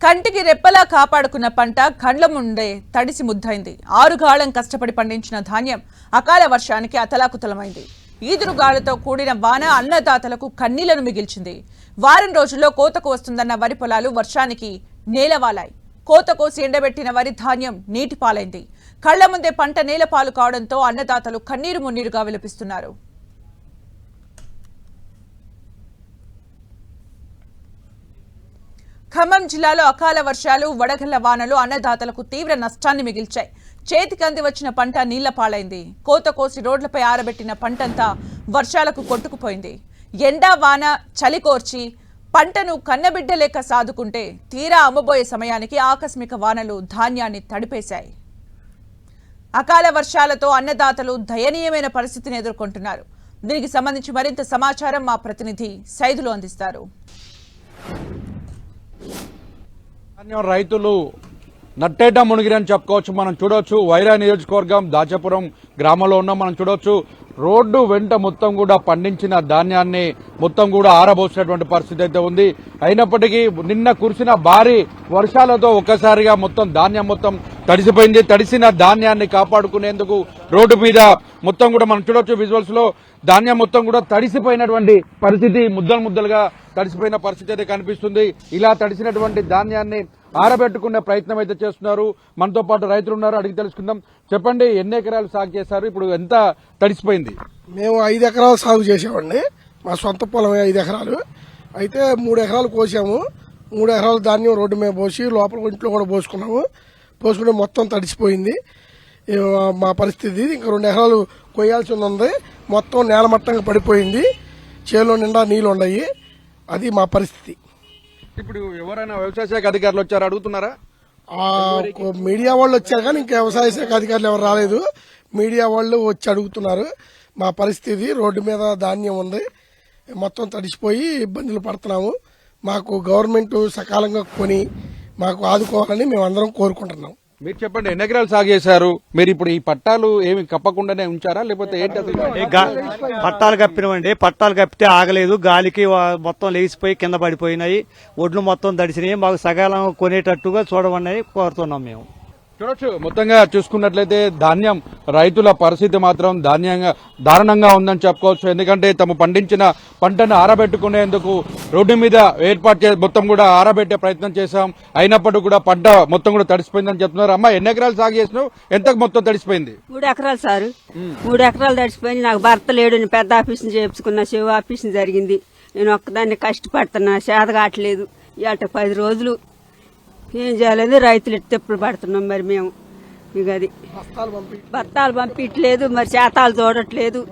కంటికి రెప్పలా కాపాడుకున్న పంట కండ్ల ముందే తడిసి ముద్దైంది. 6 గాళం కష్టపడి పండించిన ధాన్యం అకాల వర్షానికి అతలాకుతలమైంది. ఈదురుగాలులతో కూడిన వాన అన్నదాతలకు కన్నీళ్లను మిగిల్చింది. వారం రోజుల్లో కోతకు వస్తుందన్న వరి పొలాలు వర్షానికి నేలవాలాయి. కోత కోసి ఎండబెట్టిన వరి ధాన్యం నీటిపాలైంది. కళ్ల ముందే పంట నేలపాలు కావడంతో అన్నదాతలు కన్నీరు మున్నీరుగా విలపిస్తున్నారు. ఖమ్మం జిల్లాలో అకాల వర్షాలు, వడగళ్ల వానలు అన్నదాతలకు తీవ్ర నష్టాన్ని మిగిల్చాయి. చేతికి అంది వచ్చిన పంట నీళ్ల పాలైంది. కోత కోసి రోడ్లపై ఆరబెట్టిన పంటంతా వర్షాలకు కొట్టుకుపోయింది. ఎండా వాన చలి కోర్చి పంటను కన్నబిడ్డలేక సాదుకుంటే తీరా అమ్మబోయే సమయానికి ఆకస్మిక వానలు ధాన్యాన్ని తడిపేశాయి. అకాల వర్షాలతో అన్నదాతలు దయనీయమైన పరిస్థితిని ఎదుర్కొంటున్నారు. దీనికి సంబంధించి మరింత సమాచారం మా ప్రతినిధి సైదులు అందిస్తారు. రైతులు నట్టేట మునిగిరని చెప్పుకోవచ్చు. మనం చూడొచ్చు వైరా నియోజకవర్గం దాచాపురం గ్రామంలో ఉన్నాం. మనం చూడొచ్చు రోడ్డు వెంట మొత్తం కూడా పండించిన ధాన్యాన్ని మొత్తం కూడా ఆరబోసినటువంటి పరిస్థితి అయితే ఉంది. అయినప్పటికీ నిన్న కురిసిన భారీ వర్షాలతో ఒక్కసారిగా మొత్తం ధాన్యం మొత్తం తడిసిపోయింది. తడిసిన ధాన్యాన్ని కాపాడుకునేందుకు రోడ్డు మీద మొత్తం కూడా మనం చూడొచ్చు విజువల్స్ లో ధాన్యం మొత్తం కూడా తడిసిపోయినటువంటి పరిస్థితి, ముద్దలు ముద్దలుగా తడిసిపోయిన పరిస్థితి అయితే కనిపిస్తుంది. ఇలా తడిసినటువంటి ధాన్యాన్ని ఆరబెట్టుకునే ప్రయత్నం అయితే చేస్తున్నారు. మనతో పాటు రైతులు ఉన్నారు, అడిగి తెలుసుకుందాం. చెప్పండి, ఎన్ని ఎకరాలు సాగు చేశారు? ఇప్పుడు ఎంత తడిసిపోయింది? మేము 5 ఎకరాలు సాగు చేసామండి. మా సొంత పొలం 5 ఎకరాలు అయితే 3 ఎకరాలు కోసాము. 3 ఎకరాలు ధాన్యం రోడ్డు మీద పోసి లోపల ఇంట్లో కూడా పోసుకున్నాము. పోసుకుంటే మొత్తం తడిసిపోయింది మా పరిస్థితి. ఇంకా 2 ఎకరాలు కొయ్యాల్సి ఉంది. మొత్తం నేలమట్టంగా పడిపోయింది. చేలో నిండా నీళ్లు ఉన్నాయి. అది మా పరిస్థితి. ఇప్పుడు ఎవరైనా వ్యవసాయ శాఖ అధికారులు వచ్చారు అడుగుతున్నారా? మీడియా వాళ్ళు వచ్చారు కానీ ఇంకా వ్యవసాయ శాఖ అధికారులు ఎవరు రాలేదు. మీడియా వాళ్ళు వచ్చి అడుగుతున్నారు. మా పరిస్థితి రోడ్డు మీద ధాన్యం ఉంది, మొత్తం తడిసిపోయి ఇబ్బందులు పడుతున్నాము. మాకు గవర్నమెంట్ సకాలంగా కొని మాకు ఆదుకోవాలని మేము అందరం కోరుకుంటున్నాం. మీరు చెప్పండి, ఎన్ని ఎకరాలు సాగు చేశారు? మీరు ఇప్పుడు ఈ పట్టాలు ఏమి కప్పకుండానే ఉంచారా లేకపోతే ఏంటి? పట్టాలు కప్పినామండి. పట్టాలు కప్పితే ఆగలేదు, గాలికి మొత్తం లేచిపోయి కింద పడిపోయినాయి. ఒడ్లు మొత్తం తడిసినాయి. మాకు సకాలం కొనేటట్టుగా చూడమని కోరుతున్నాం. మేము చూడొచ్చు, మొత్తంగా చూసుకున్నట్లయితే ధాన్యం రైతుల పరిస్థితి మాత్రం దారుణంగా ఉందని చెప్పుకోవచ్చు. ఎందుకంటే తమ పండించిన పంటను ఆరబెట్టుకునేందుకు రోడ్డు మీద ఏర్పాటు మొత్తం కూడా ఆరబెట్టే ప్రయత్నం చేశాం. అయినప్పటికీ కూడా పంట మొత్తం కూడా తడిసిపోయిందని చెప్తున్నారు. అమ్మా, ఎన్ని ఎకరాలు సాగు చేసినావు? ఎంత మొత్తం తడిసిపోయింది? 3 ఎకరాలు సార్. 3 ఎకరాలు తడిసిపోయింది. నాకు భర్త లేడు. నేను పెద్ద ఆఫీసుని చేయించుకున్నా, శివ ఆఫీసుని జరిగింది. నేను ఒక్కదాన్ని కష్టపడుతున్నా, చేత కావట్లేదు. ఇవాళ 10 రోజులు ఏం చేయాలని రైతులు ఎప్పుడు పడుతున్నాం. మరి మేము ఇక అది బత్తాలు పంపించలేదు, మరి చేతాలు చూడట్లేదు,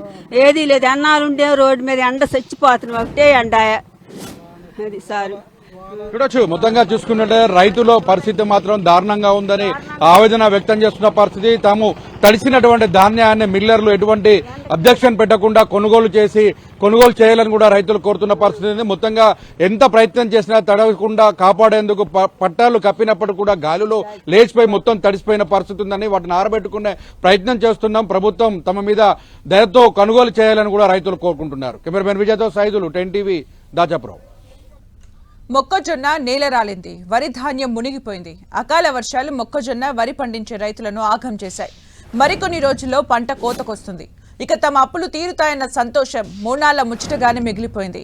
ఏదీ లేదు. అన్నాలుండే రోడ్డు మీద ఎండ చచ్చిపోతున్నాం. ఒకటే ఎండ. అది సార్ చూడొచ్చు, మొత్తంగా చూసుకున్నట్టే రైతుల పరిస్థితి మాత్రం దారుణంగా ఉందని ఆవేదన వ్యక్తం చేస్తున్న పరిస్థితి. తాము తడిసినటువంటి ధాన్యాన్ని మిల్లర్లు ఎటువంటి అబ్జెక్షన్ పెట్టకుండా కొనుగోలు చేయాలని కూడా రైతులు కోరుతున్న పరిస్థితి. మొత్తంగా ఎంత ప్రయత్నం చేసినా తడవకుండా కాపాడేందుకు పట్టాలు కప్పినప్పటికీ కూడా గాలిలో లేచిపోయి మొత్తం తడిసిపోయిన పరిస్థితి ఉందని వాటిని ఆరబెట్టుకునే ప్రయత్నం చేస్తున్నాం. ప్రభుత్వం తమ మీద దయతో కొనుగోలు చేయాలని కూడా రైతులు కోరుకుంటున్నారు. కెమెరామెన్ విజయ్తో సైదులు, 10 టీవీ, దాచాపురం. మొక్కజొన్న నేలరాలింది, వరి ధాన్యం మునిగిపోయింది. అకాల వర్షాలు మొక్కజొన్న, వరి పండించే రైతులను ఆగం చేశాయి. మరికొన్ని రోజుల్లో పంట కోతకొస్తుంది. ఇక తమ అప్పులు తీరుతాయన్న సంతోషం మూనాళ్ల ముచ్చటగానే మిగిలిపోయింది.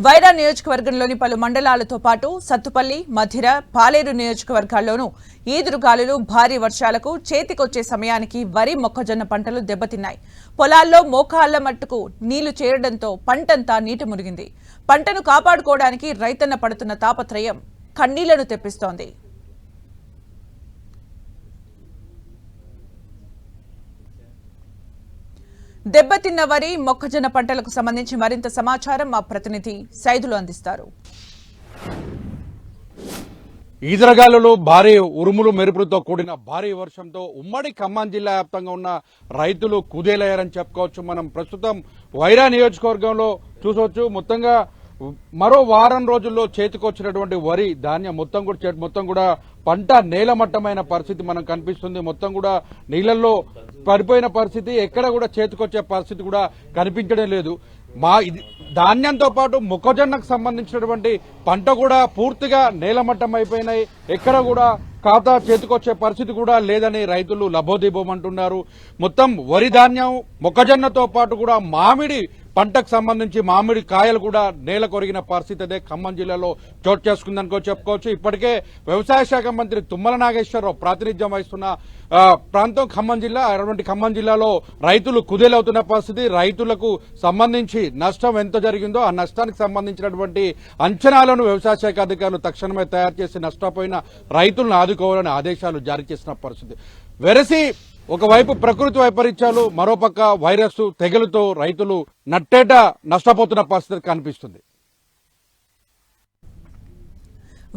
వైరా నియోజకవర్గంలోని పలు మండలాలతో పాటు సత్తుపల్లి, మధిర, పాలేరు నియోజకవర్గాల్లోనూ ఈదురుగాలులు, భారీ వర్షాలకు చేతికొచ్చే సమయానికి వరి, మొక్కజొన్న పంటలు దెబ్బతిన్నాయి. పొలాల్లో మోకాళ్ల మట్టుకు నీళ్లు చేరడంతో పంటంతా నీట మునిగింది. పంటను కాపాడుకోవడానికి రైతన్న పడుతున్న తాపత్రయం కన్నీళ్లను తెప్పిస్తోంది. దెబ్బతిన్న వరి, మొక్కజొన్న పంటలకు సంబంధించి మరింత సమాచారం మా ప్రతినిధి సైదులు అందిస్తారు. ఈదరగాలులు, భారీ ఉరుములు, మెరుపులతో కూడిన భారీ వర్షంతో ఉమ్మడి ఖమ్మం జిల్లా వ్యాప్తంగా ఉన్న రైతులు కుదేలయ్యారని చెప్పుకోవచ్చు. మనం ప్రస్తుతం వైరా నియోజకవర్గంలో చూసవచ్చు. మొత్తంగా మరో వారం రోజుల్లో చేతికొచ్చినటువంటి వరి ధాన్యం మొత్తం కూడా పంట నేలమట్టమైన పరిస్థితి మనకు కనిపిస్తుంది. మొత్తం కూడా నీళ్లలో పడిపోయిన పరిస్థితి, ఎక్కడ కూడా చేతికొచ్చే పరిస్థితి కూడా కనిపించడం లేదు. ధాన్యంతో పాటు మొక్కజొన్నకు సంబంధించినటువంటి పంట కూడా పూర్తిగా నేలమట్టం అయిపోయినాయి. ఎక్కడ కూడా ఖాతా చేతికొచ్చే పరిస్థితి కూడా లేదని రైతులు లబోదిబోమంటున్నారు. మొత్తం వరి ధాన్యం మొక్కజొన్నతో పాటు కూడా మామిడి పంటకు సంబంధించి మామిడి కాయలు కూడా నేల కొరిగిన పరిస్థితి అదే ఖమ్మం జిల్లాలో చోటు చేసుకుందనుకో చెప్పుకోవచ్చు. ఇప్పటికే వ్యవసాయ శాఖ మంత్రి తుమ్మల నాగేశ్వరరావు ప్రాతినిధ్యం వహిస్తున్న ప్రాంతం ఖమ్మం జిల్లా. అటువంటి ఖమ్మం జిల్లాలో రైతులు కుదేలవుతున్న పరిస్థితి. రైతులకు సంబంధించి నష్టం ఎంత జరిగిందో ఆ నష్టానికి సంబంధించినటువంటి అంచనాలను వ్యవసాయ శాఖ అధికారులు తక్షణమే తయారు చేసి నష్టపోయిన రైతులను ఆదుకోవాలని ఆదేశాలు జారీ చేసిన పరిస్థితి. వెరసి ఒకవైపు ప్రకృతి వైపరీత్యాలు, మరోపక్క వైరస్ తెగలుతో రైతులు నట్టేట నష్టపోతున్న పరిస్థితి కనిపిస్తుంది.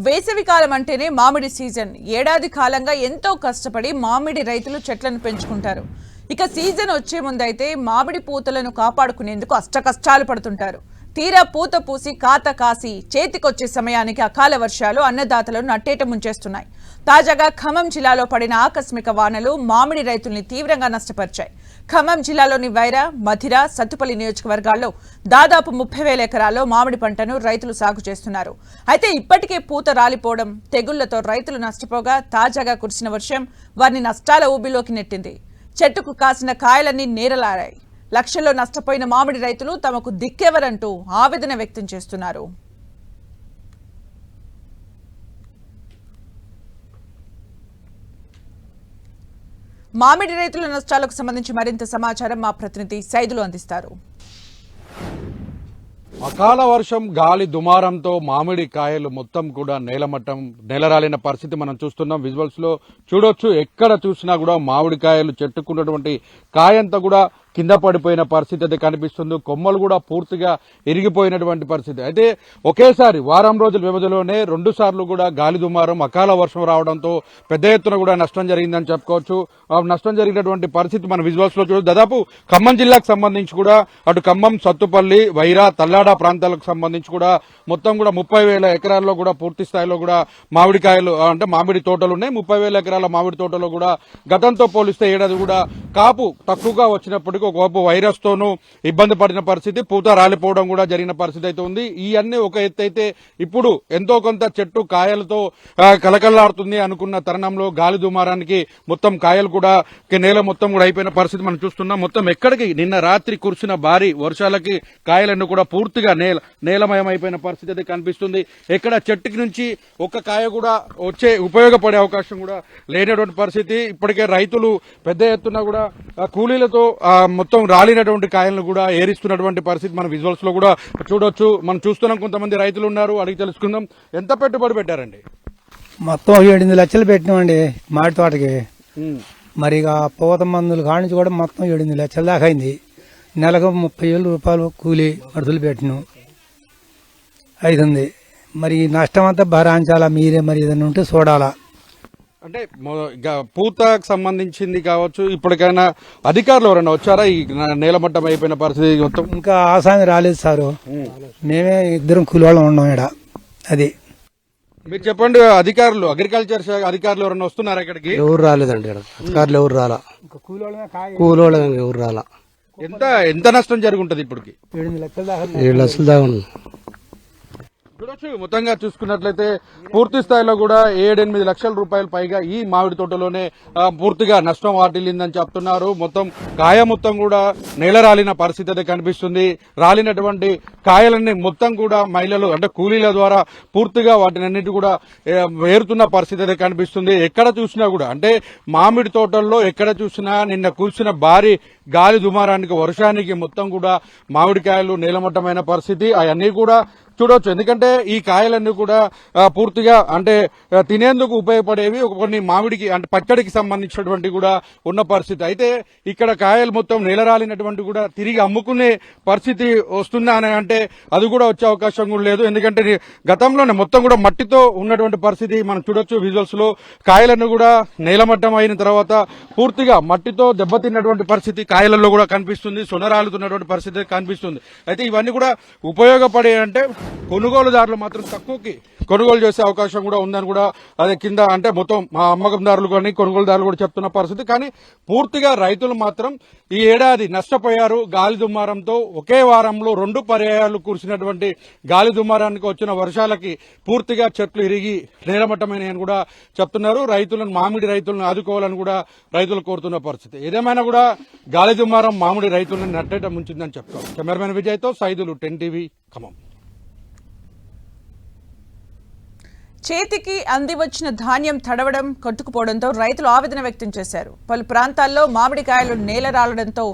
వేసవికాలం అంటేనే మామిడి సీజన్. ఏడాది కాలంగా ఎంతో కష్టపడి మామిడి రైతులు చెట్లను పెంచుకుంటారు. ఇక సీజన్ వచ్చే ముందైతే మామిడి పూతలను కాపాడుకునేందుకు అష్టకష్టాలు పడుతుంటారు. తీరా పూత పూసి కాత కాసి చేతికొచ్చే సమయానికి అకాల వర్షాలు అన్నదాతలను నట్టేట ముంచేస్తున్నాయి. తాజాగా ఖమ్మం జిల్లాలో పడిన ఆకస్మిక వానలు మామిడి రైతుల్ని తీవ్రంగా నష్టపరిచాయి. ఖమ్మం జిల్లాలోని వైరా, మధిర, సత్తుపల్లి నియోజకవర్గాల్లో దాదాపు 30,000 ఎకరాల్లో మామిడి పంటను రైతులు సాగు చేస్తున్నారు. అయితే ఇప్పటికే పూత రాలిపోవడం, తెగుళ్లతో రైతులు నష్టపోగా తాజాగా కురిసిన వర్షం వారిని నష్టాల ఊబిలోకి నెట్టింది. చెట్టుకు కాసిన కాయలన్నీ నేరలారాయి. లక్షల్లో నష్టపోయిన మామిడి రైతులు తమకు దిక్కెవరంటూ ఆవేదన వ్యక్తం చేస్తున్నారు. మామిడి రైతుల నష్టాలకు సంబంధించి మరింత సమాచారం మా ప్రతినిధి సైదులు అందిస్తారు. అకాల వర్షం, గాలి దుమారంతో మామిడి కాయలు మొత్తం కూడా నేలమట్టం నేలరాలిన పరిస్థితి మనం చూస్తున్నాం. విజువల్స్ లో చూడొచ్చు. ఎక్కడ చూసినా కూడా మామిడి కాయలు చెట్టుకున్నటువంటి కాయంతా కూడా కింద పడిపోయిన పరిస్థితి అయితే కనిపిస్తుంది. కొమ్మలు కూడా పూర్తిగా ఇరిగిపోయినటువంటి పరిస్థితి. అయితే ఒకేసారి వారం రోజుల వ్యవధిలోనే 2 సార్లు కూడా గాలి దుమారం, అకాల వర్షం రావడంతో పెద్ద ఎత్తున కూడా నష్టం జరిగిందని చెప్పుకోవచ్చు. నష్టం జరిగినటువంటి పరిస్థితి మన విజువల్స్ లో చూడొచ్చు. దాదాపు ఖమ్మం జిల్లాకు సంబంధించి కూడా అటు ఖమ్మం, సత్తుపల్లి, వైరా, తల్లాడ ప్రాంతాలకు సంబంధించి కూడా మొత్తం కూడా 30,000 ఎకరాల్లో కూడా పూర్తి స్థాయిలో కూడా మామిడికాయలు అంటే మామిడి తోటలు ఉన్నాయి. 30,000 ఎకరాల మామిడి తోటలో కూడా గతంతో పోలిస్తే ఏడాది కూడా కాపు తక్కువగా వచ్చినప్పటికీ ఒకవైపు వైరస్ తోనూ ఇబ్బంది పడిన పరిస్థితి, పూత రాలిపోవడం కూడా జరిగిన పరిస్థితి అయితే ఉంది. ఈ అన్ని ఒక ఎత్తు అయితే ఇప్పుడు ఎంతో కొంత చెట్టు కాయలతో కలకల్లాడుతుంది అనుకున్న తరుణంలో గాలి దుమారానికి మొత్తం కాయలు కూడా నేల మొత్తం కూడా అయిపోయిన పరిస్థితి మనం చూస్తున్నాం. మొత్తం ఎక్కడికి నిన్న రాత్రి కురిసిన భారీ వర్షాలకి కాయలన్నీ కూడా పూర్తిగా నేలమయం అయిపోయిన పరిస్థితి అయితే కనిపిస్తుంది. ఎక్కడ చెట్టుకి నుంచి ఒక్క కాయ కూడా ఉపయోగపడే అవకాశం కూడా లేనటువంటి పరిస్థితి. ఇప్పటికే రైతులు పెద్ద ఎత్తున కూడా కూలీలతో మొత్తం రాలినటువంటి కాయలను కూడా ఏరిస్తున్నటువంటి పరిస్థితి మన విజువల్స్ లో కూడా చూడొచ్చు. మనం చూస్తున్నాం. కొంతమంది రైతులు ఉన్నారు, అడిగి తెలుసుకుందాం. ఎంత పెట్టుబడి పెట్టారండి? మొత్తం 7 లక్షలు పెట్టినామండి మామిడి తోటకి. మరి ఇక పూత మందులు కానించి కూడా మొత్తం 7 లక్షల దాకా అయింది. నెలకు 30,000 రూపాయలు కూలి మడుసులు పెట్టినాం అవుతుంది. మరి ఈ నష్టం అంతా భరాంచాలా మీరే, మరి ఏదైనా ఉంటే చూడాలా. అంటే పూతకు సంబంధించింది కావచ్చు, ఇప్పటికైనా అధికారులు ఎవరైనా వచ్చారా ఈ నేలమట్టం అయిపోయిన పరిస్థితి మొత్తం? ఇంకా ఆసామి రాలేదు సారు. మేమే 2 కూలి వాళ్ళం ఉన్నాం ఇక్కడ. అది మీరు చెప్పండి. అధికారులు, అగ్రికల్చర్ శాఖ అధికారులు ఎవరైనా వస్తున్నారా ఇక్కడికి? ఎవరు రాలేదండి. అధికారులు ఎవరు రాలా, కూలోళ్ళు ఎవరు రాలా. ఎంత నష్టం జరుగుంటది ఇప్పటికి? 7 లక్షల దాకా 7 లక్షల దాకా ఉంది. చూడొచ్చు. మొత్తంగా చూసుకున్నట్లయితే పూర్తి స్థాయిలో కూడా 7-8 లక్షల రూపాయల పైగా ఈ మామిడి తోటలోనే పూర్తిగా నష్టం వాటిల్లిందని చెప్తున్నారు. మొత్తం కాయ మొత్తం కూడా నేలరాలిన పరిస్థితి అయితే కనిపిస్తుంది. రాలినటువంటి కాయలన్నీ మొత్తం కూడా మహిళలు అంటే కూలీల ద్వారా పూర్తిగా వాటినన్నిటి కూడా ఏరుతున్న పరిస్థితి అయితే కనిపిస్తుంది. ఎక్కడ చూసినా కూడా అంటే మామిడి తోటల్లో ఎక్కడ చూసినా నిన్న కూర్చున్న భారీ గాలి దుమారానికి, వర్షానికి మొత్తం కూడా మామిడికాయలు నేలమట్టమైన పరిస్థితి. అవన్నీ కూడా చూడొచ్చు. ఎందుకంటే ఈ కాయలన్నీ కూడా పూర్తిగా అంటే తినేందుకు ఉపయోగపడేవి, కొన్ని మామిడికి అంటే పచ్చడికి సంబంధించినటువంటి కూడా ఉన్న పరిస్థితి. అయితే ఇక్కడ కాయలు మొత్తం నేలరాలినటువంటి కూడా తిరిగి అమ్ముకునే పరిస్థితి వస్తుందా అని అంటే అది కూడా వచ్చే అవకాశం కూడా లేదు. ఎందుకంటే గతంలోనే మొత్తం కూడా మట్టితో ఉన్నటువంటి పరిస్థితి మనం చూడొచ్చు. విజువల్స్ లో కాయలన్నీ కూడా నేలమట్టం అయిన తర్వాత పూర్తిగా మట్టితో దెబ్బతిన్నటువంటి పరిస్థితి కాయలలో కూడా కనిపిస్తుంది. సొనరాలుతున్నటువంటి పరిస్థితి కనిపిస్తుంది. అయితే ఇవన్నీ కూడా ఉపయోగపడే అంటే కొనుగోలుదారులు మాత్రం తక్కువకి కొనుగోలు చేసే అవకాశం కూడా ఉందని కూడా అదే కింద అంటే మొత్తం మా అమ్మకందారులు కానీ కొనుగోలుదారులు కూడా చెప్తున్న పరిస్థితి. కానీ పూర్తిగా రైతులు మాత్రం ఈ ఏడాది నష్టపోయారు. గాలి దుమారంతో ఒకే వారంలో 2 పర్యాయాలు కురిసినటువంటి గాలి దుమారానికి వచ్చిన వర్షాలకి పూర్తిగా చెట్లు ఇరిగి నేలమట్టమైనని కూడా చెప్తున్నారు. మామిడి రైతులను ఆదుకోవాలని కూడా రైతులు కోరుతున్న పరిస్థితి. ఏదేమైనా కూడా గాలి దుమారం మామిడి రైతులను నట్టేట ముంచిందని చెప్తారు. కెమెరామెన్ విజయ్తో సైదులు 10 టీవీ ఖమ్మం. చేతికి అంది వచ్చిన ధాన్యం తడవడం కొట్టుకుపోవడంతో రైతులు ఆవేదన వ్యక్తం చేశారు. పలు ప్రాంతాల్లో మామిడికాయలు నేలరాలడంతో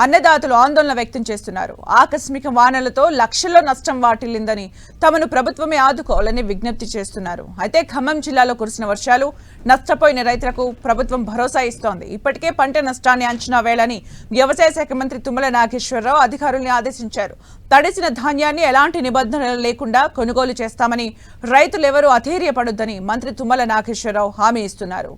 అన్నదాతలు ఆందోళన వ్యక్తం చేస్తున్నారు. ఆకస్మిక వానలతో లక్షల్లో నష్టం వాటిల్లిందని తమను ప్రభుత్వమే ఆదుకోవాలని విజ్ఞప్తి చేస్తున్నారు. అయితే ఖమ్మం జిల్లాలో కురిసిన వర్షాలు నష్టపోయిన రైతులకు ప్రభుత్వం భరోసా ఇస్తోంది. ఇప్పటికే పంట నష్టాన్ని అంచనా వేయాలని వ్యవసాయ శాఖ మంత్రి తుమ్మల నాగేశ్వరరావు అధికారుల్ని ఆదేశించారు. తడిసిన ధాన్యాన్ని ఎలాంటి నిబంధనలు లేకుండా కొనుగోలు చేస్తామని, రైతులెవరూ అధైర్యపడొద్దని మంత్రి తుమ్మల నాగేశ్వరరావు హామీ ఇస్తున్నారు.